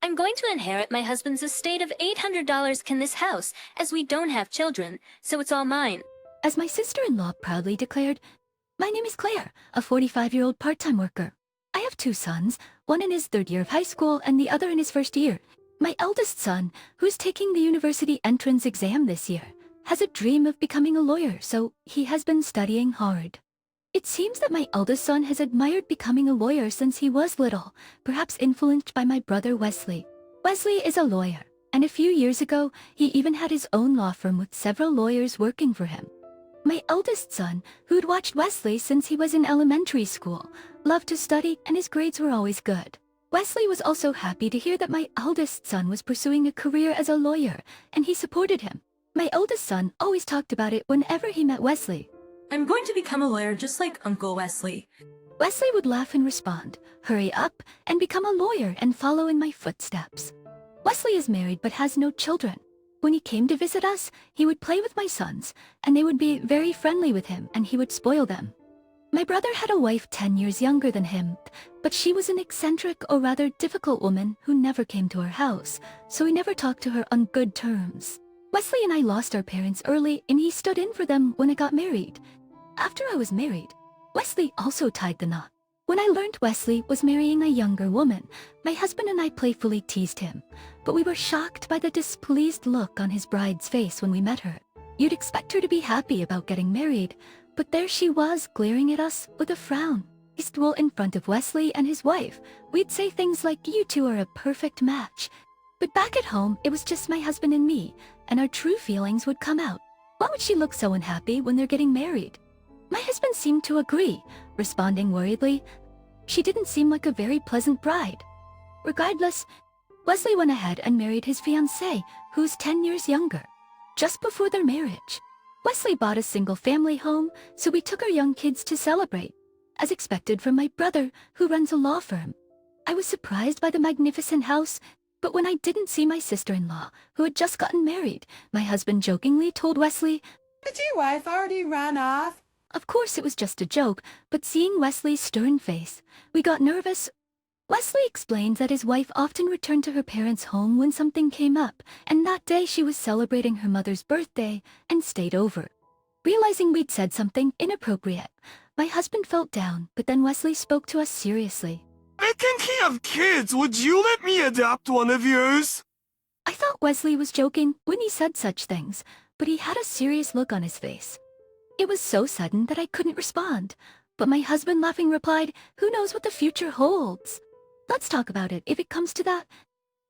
I'm going to inherit my husband's estate of $800 in this house, as we don't have children, so it's all mine. As my sister-in-law proudly declared, "My name is Claire, a 45-year-old part-time worker. I have two sons, one in his third year of high school and the other in his first year. My eldest son, who's taking the university entrance exam this year, has a dream of becoming a lawyer, so he has been studying hard. It seems that my eldest son has admired becoming a lawyer since he was little, perhaps influenced by my brother Wesley. Wesley is a lawyer, and a few years ago, he even had his own law firm with several lawyers working for him. My eldest son, who'd watched Wesley since he was in elementary school, loved to study and his grades were always good. Wesley was also happy to hear that my eldest son was pursuing a career as a lawyer, and he supported him. My eldest son always talked about it whenever he met Wesley. I'm going to become a lawyer just like Uncle Wesley. Wesley would laugh and respond, "Hurry up and become a lawyer and follow in my footsteps." Wesley is married but has no children. When he came to visit us, he would play with my sons, and they would be very friendly with him, and he would spoil them. My brother had a wife 10 years younger than him, but she was an eccentric or rather difficult woman who never came to our house, so we never talked to her on good terms. Wesley and I lost our parents early, and he stood in for them when I got married. After I was married, Wesley also tied the knot. When I learned Wesley was marrying a younger woman, my husband and I playfully teased him, but we were shocked by the displeased look on his bride's face when we met her. You'd expect her to be happy about getting married, but there she was glaring at us with a frown. Well, in front of Wesley and his wife, we'd say things like, "You two are a perfect match." But back at home, it was just my husband and me, and our true feelings would come out. Why would she look so unhappy when they're getting married? My husband seemed to agree, responding worriedly, "She didn't seem like a very pleasant bride." Regardless, Wesley went ahead and married his fiancée, who's 10 years younger. Just before their marriage, Wesley bought a single-family home, so we took our young kids to celebrate, as expected from my brother, who runs a law firm. I was surprised by the magnificent house, but when I didn't see my sister-in-law, who had just gotten married, my husband jokingly told Wesley, "Did your wife already run off?" Of course it was just a joke, but seeing Wesley's stern face, we got nervous. Wesley explained that his wife often returned to her parents' home when something came up, and that day she was celebrating her mother's birthday and stayed over. Realizing we'd said something inappropriate, my husband felt down, but then Wesley spoke to us seriously. "I think he have kids. Would you let me adopt one of yours?" I thought Wesley was joking when he said such things, but he had a serious look on his face. It was so sudden that I couldn't respond, but my husband laughing replied, "Who knows what the future holds? Let's talk about it if it comes to that.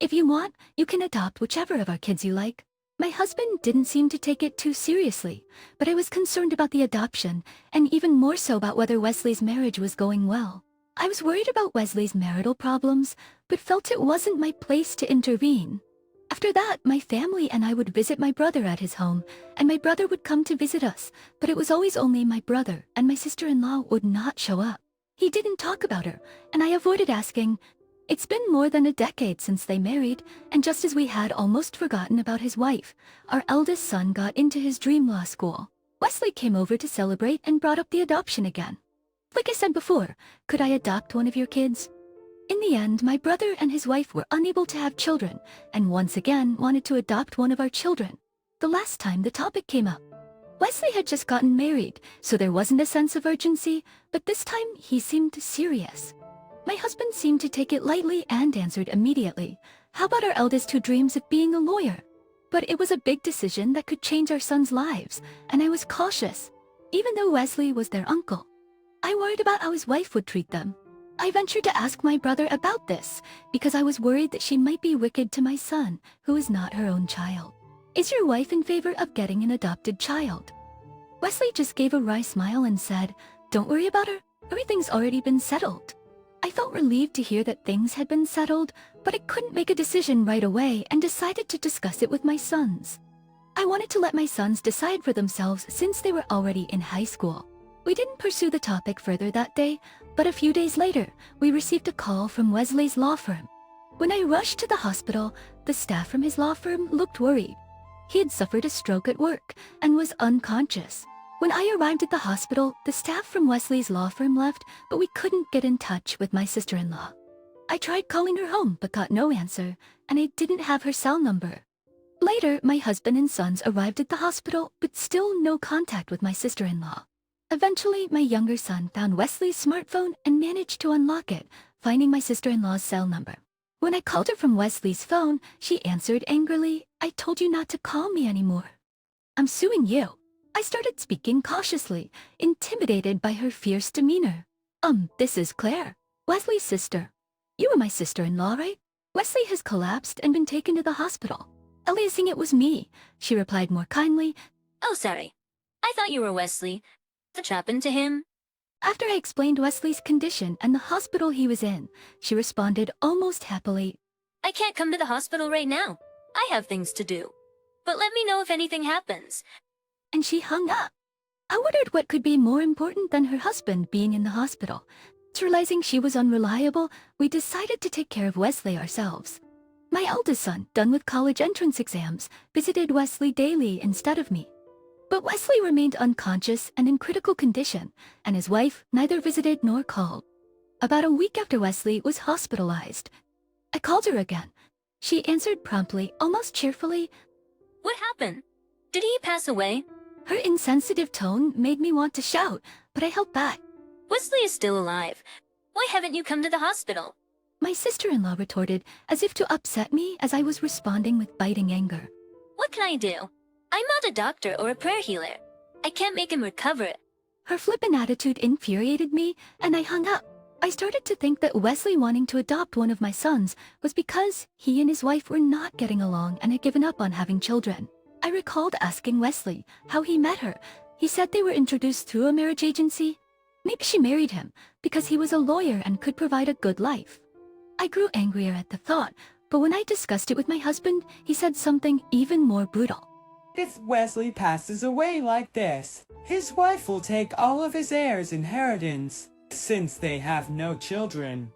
If you want, you can adopt whichever of our kids you like." My husband didn't seem to take it too seriously, but I was concerned about the adoption, and even more so about whether Wesley's marriage was going well. I was worried about Wesley's marital problems, but felt it wasn't my place to intervene. After that, my family and I would visit my brother at his home, and my brother would come to visit us, but it was always only my brother, and my sister-in-law would not show up. He didn't talk about her, and I avoided asking. It's been more than a decade since they married, and just as we had almost forgotten about his wife, our eldest son got into his dream law school. Wesley came over to celebrate and brought up the adoption again. Like I said before, could I adopt one of your kids? In the end, my brother and his wife were unable to have children, and once again wanted to adopt one of our children. The last time the topic came up, Wesley had just gotten married, so there wasn't a sense of urgency, but this time he seemed serious. My husband seemed to take it lightly and answered immediately, "How about our eldest who dreams of being a lawyer?" But it was a big decision that could change our sons' lives, and I was cautious. Even though Wesley was their uncle, I worried about how his wife would treat them. I ventured to ask my brother about this, because I was worried that she might be wicked to my son, who is not her own child. "Is your wife in favor of getting an adopted child?" Wesley just gave a wry smile and said, "Don't worry about her. Everything's already been settled." I felt relieved to hear that things had been settled, but I couldn't make a decision right away and decided to discuss it with my sons. I wanted to let my sons decide for themselves since they were already in high school. We didn't pursue the topic further that day, but a few days later, we received a call from Wesley's law firm. When I rushed to the hospital, the staff from his law firm looked worried. He had suffered a stroke at work and was unconscious. When I arrived at the hospital, the staff from Wesley's law firm left, but we couldn't get in touch with my sister-in-law. I tried calling her home but got no answer, and I didn't have her cell number. Later, my husband and sons arrived at the hospital, but still no contact with my sister-in-law. Eventually, my younger son found Wesley's smartphone and managed to unlock it, finding my sister-in-law's cell number. When I called her from Wesley's phone, she answered angrily, "I told you not to call me anymore. I'm suing you." I started speaking cautiously, intimidated by her fierce demeanor. This is Claire, Wesley's sister. You were my sister-in-law, right? Wesley has collapsed and been taken to the hospital. Aliasing it was me, she replied more kindly. Oh, sorry. I thought you were Wesley. What happened to him? After I explained Wesley's condition and the hospital he was in, she responded almost happily. I can't come to the hospital right now. I have things to do. But let me know if anything happens. And she hung up. I wondered what could be more important than her husband being in the hospital. Realizing she was unreliable, we decided to take care of Wesley ourselves. My eldest son, done with college entrance exams, visited Wesley daily instead of me. But Wesley remained unconscious and in critical condition, and his wife neither visited nor called. About a week after Wesley was hospitalized, I called her again. She answered promptly, almost cheerfully. What happened? Did he pass away? Her insensitive tone made me want to shout, but I held back. Wesley is still alive. Why haven't you come to the hospital? My sister-in-law retorted, as if to upset me as I was responding with biting anger. What can I do? I'm not a doctor or a prayer healer. I can't make him recover. Her flippant attitude infuriated me, and I hung up. I started to think that Wesley wanting to adopt one of my sons was because he and his wife were not getting along and had given up on having children. I recalled asking Wesley how he met her. He said they were introduced through a marriage agency. Maybe she married him because he was a lawyer and could provide a good life. I grew angrier at the thought, but when I discussed it with my husband, he said something even more brutal. If Wesley passes away like this, his wife will take all of his heirs' inheritance, since they have no children.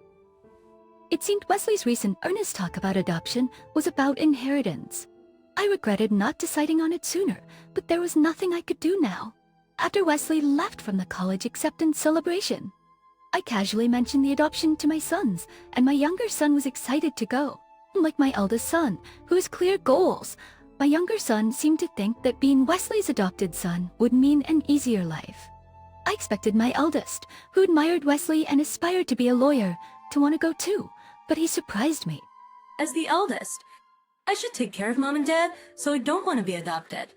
It seemed Wesley's recent earnest talk about adoption was about inheritance. I regretted not deciding on it sooner, but there was nothing I could do now. After Wesley left from the college acceptance celebration, I casually mentioned the adoption to my sons, and my younger son was excited to go. Unlike my eldest son, who has clear goals, my younger son seemed to think that being Wesley's adopted son would mean an easier life. I expected my eldest, who admired Wesley and aspired to be a lawyer, to want to go too, but he surprised me. As the eldest, I should take care of Mom and Dad, so I don't want to be adopted.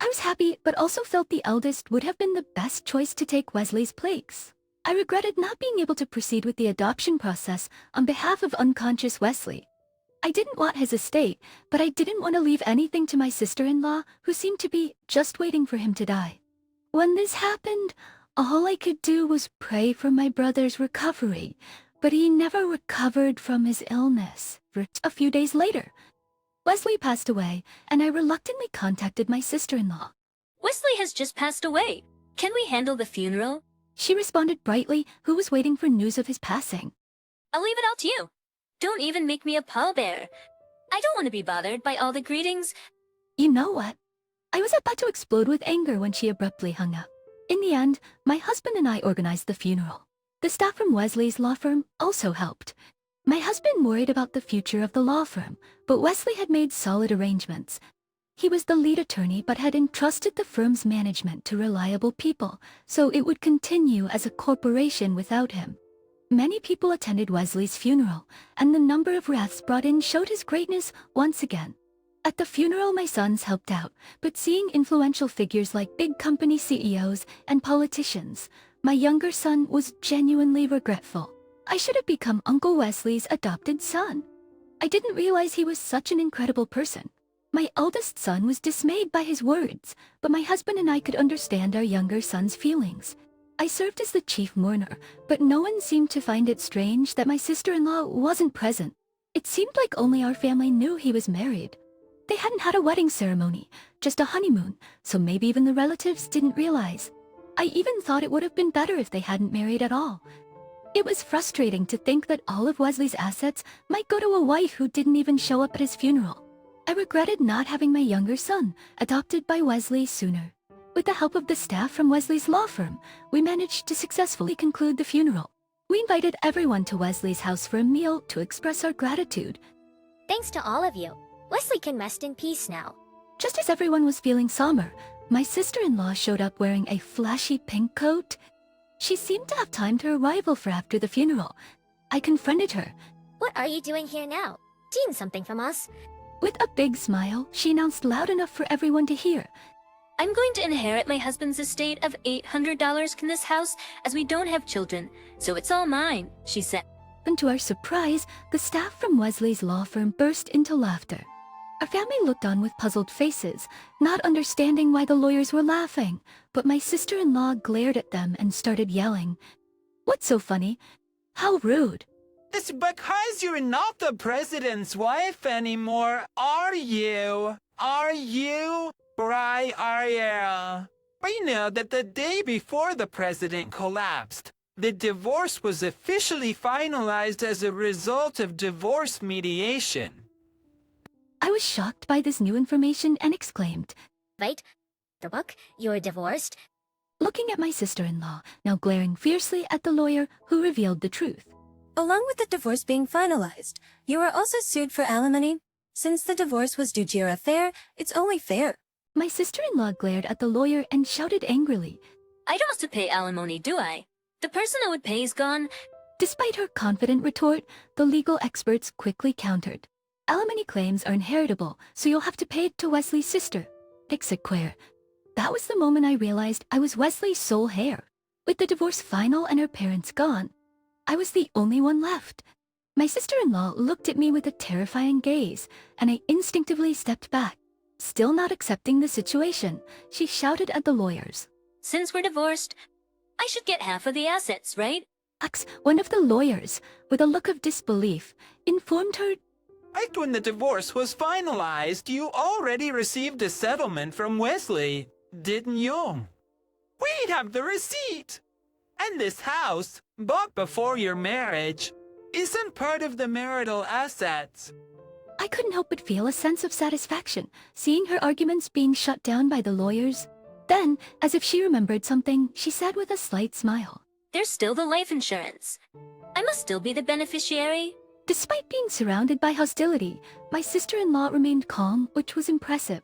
I was happy, but also felt the eldest would have been the best choice to take Wesley's place. I regretted not being able to proceed with the adoption process on behalf of unconscious Wesley. I didn't want his estate, but I didn't want to leave anything to my sister-in-law, who seemed to be just waiting for him to die. When this happened, all I could do was pray for my brother's recovery, but he never recovered from his illness. A few days later, Wesley passed away, and I reluctantly contacted my sister-in-law. Wesley has just passed away. Can we handle the funeral? She responded brightly, who was waiting for news of his passing. I'll leave it all to you. Don't even make me a pallbearer. I don't want to be bothered by all the greetings. You know what? I was about to explode with anger when she abruptly hung up. In the end, my husband and I organized the funeral. The staff from Wesley's law firm also helped. My husband worried about the future of the law firm, but Wesley had made solid arrangements. He was the lead attorney but had entrusted the firm's management to reliable people, so it would continue as a corporation without him. Many people attended Wesley's funeral, and the number of wreaths brought in showed his greatness once again. At the funeral, my sons helped out, but seeing influential figures like big company CEOs and politicians, my younger son was genuinely regretful. I should have become Uncle Wesley's adopted son. I didn't realize he was such an incredible person. My eldest son was dismayed by his words, but my husband and I could understand our younger son's feelings. I served as the chief mourner, but no one seemed to find it strange that my sister-in-law wasn't present. It seemed like only our family knew he was married. They hadn't had a wedding ceremony, just a honeymoon, so maybe even the relatives didn't realize. I even thought it would have been better if they hadn't married at all. It was frustrating to think that all of Wesley's assets might go to a wife who didn't even show up at his funeral. I regretted not having my younger son adopted by Wesley sooner. With the help of the staff from Wesley's law firm, we managed to successfully conclude the funeral. We invited everyone to Wesley's house for a meal to express our gratitude. Thanks to all of you. Wesley can rest in peace now. Just as everyone was feeling somber, my sister-in-law showed up wearing a flashy pink coat. She seemed to have timed her arrival for after the funeral. I confronted her. What are you doing here now? Do you need something from us? With a big smile, she announced loud enough for everyone to hear. I'm going to inherit my husband's estate of $800 in this house as we don't have children, so it's all mine, she said. And to our surprise, the staff from Wesley's law firm burst into laughter. Our family looked on with puzzled faces, not understanding why the lawyers were laughing, but my sister-in-law glared at them and started yelling. What's so funny? How rude. It's because you're not the president's wife anymore, are you? Are you? Right, are you? We know that the day before the president collapsed, the divorce was officially finalized as a result of divorce mediation. I was shocked by this new information and exclaimed, Right? The book? You're divorced? looking at my sister-in-law, now glaring fiercely at the lawyer who revealed the truth. Along with the divorce being finalized, you are also sued for alimony. Since the divorce was due to your affair, it's only fair. My sister-in-law glared at the lawyer and shouted angrily. I don't have to pay alimony, do I? The person I would pay is gone. Despite her confident retort, the legal experts quickly countered. Alimony claims are inheritable, so you'll have to pay it to Wesley's sister. Exequer. That was the moment I realized I was Wesley's sole heir. With the divorce final and her parents gone, I was the only one left. My sister-in-law looked at me with a terrifying gaze, and I instinctively stepped back. Still not accepting the situation, she shouted at the lawyers. Since we're divorced, I should get half of the assets, right? One of the lawyers, with a look of disbelief, informed her. Right when the divorce was finalized, you already received a settlement from Wesley, didn't you? We'd have the receipt. And this house, bought before your marriage, isn't part of the marital assets. I couldn't help but feel a sense of satisfaction, seeing her arguments being shut down by the lawyers. Then, as if she remembered something, she said with a slight smile. There's still the life insurance. I must still be the beneficiary. Despite being surrounded by hostility, my sister-in-law remained calm, which was impressive.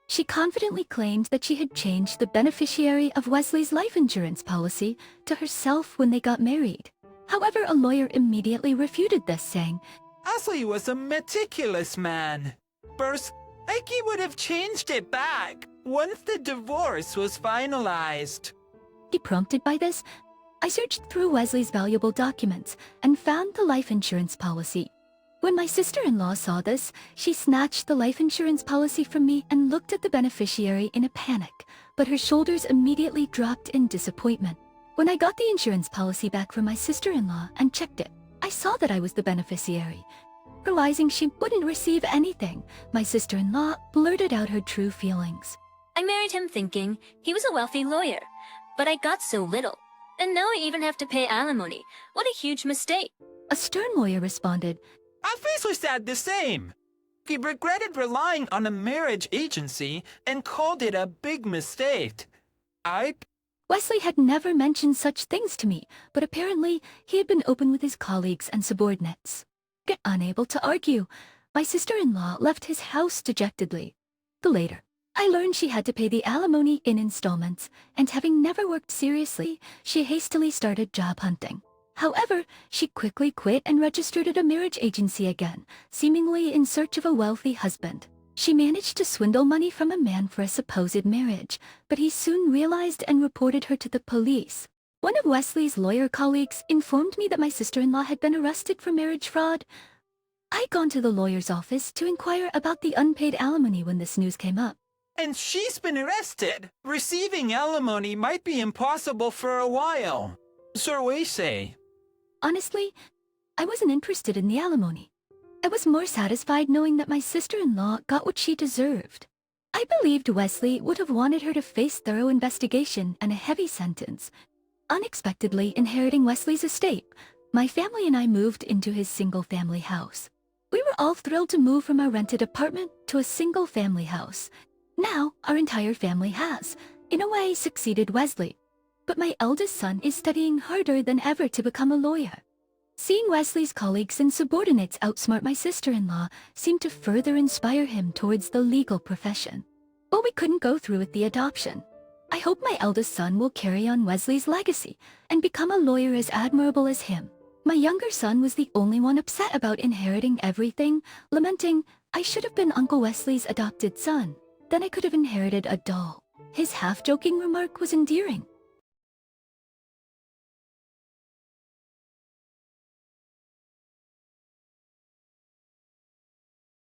She confidently claimed that she had changed the beneficiary of Wesley's life insurance policy to herself when they got married. However, a lawyer immediately refuted this, saying, Wesley was a meticulous man. First, like he would have changed it back once the divorce was finalized. Prompted by this, I searched through Wesley's valuable documents and found the life insurance policy. When my sister-in-law saw this, she snatched the life insurance policy from me and looked at the beneficiary in a panic, but her shoulders immediately dropped in disappointment. When I got the insurance policy back from my sister-in-law and checked it, I saw that I was the beneficiary. Realizing she wouldn't receive anything, my sister-in-law blurted out her true feelings. I married him thinking he was a wealthy lawyer, but I got so little. And now I even have to pay alimony. What a huge mistake. A stern lawyer responded, Wesley said the same. He regretted relying on a marriage agency and called it a big mistake. Wesley had never mentioned such things to me, but apparently he had been open with his colleagues and subordinates. Unable to argue, my sister-in-law left his house dejectedly. Later, I learned she had to pay the alimony in installments, and having never worked seriously, she hastily started job hunting. However, she quickly quit and registered at a marriage agency again, seemingly in search of a wealthy husband. She managed to swindle money from a man for a supposed marriage, but he soon realized and reported her to the police. One of Wesley's lawyer colleagues informed me that my sister-in-law had been arrested for marriage fraud. I'd gone to the lawyer's office to inquire about the unpaid alimony when this news came up. And she's been arrested. Receiving alimony might be impossible for a while. So we say. Honestly, I wasn't interested in the alimony. I was more satisfied knowing that my sister-in-law got what she deserved. I believed Wesley would have wanted her to face thorough investigation and a heavy sentence. Unexpectedly inheriting Wesley's estate, my family and I moved into his single-family house. We were all thrilled to move from our rented apartment to a single-family house. Now, our entire family has, in a way, succeeded Wesley. but my eldest son is studying harder than ever to become a lawyer. Seeing Wesley's colleagues and subordinates outsmart my sister-in-law seemed to further inspire him towards the legal profession. But we couldn't go through with the adoption. I hope my eldest son will carry on Wesley's legacy and become a lawyer as admirable as him. My younger son was the only one upset about inheriting everything, lamenting, "I should have been Uncle Wesley's adopted son. Then I could have inherited a doll." His half-joking remark was endearing.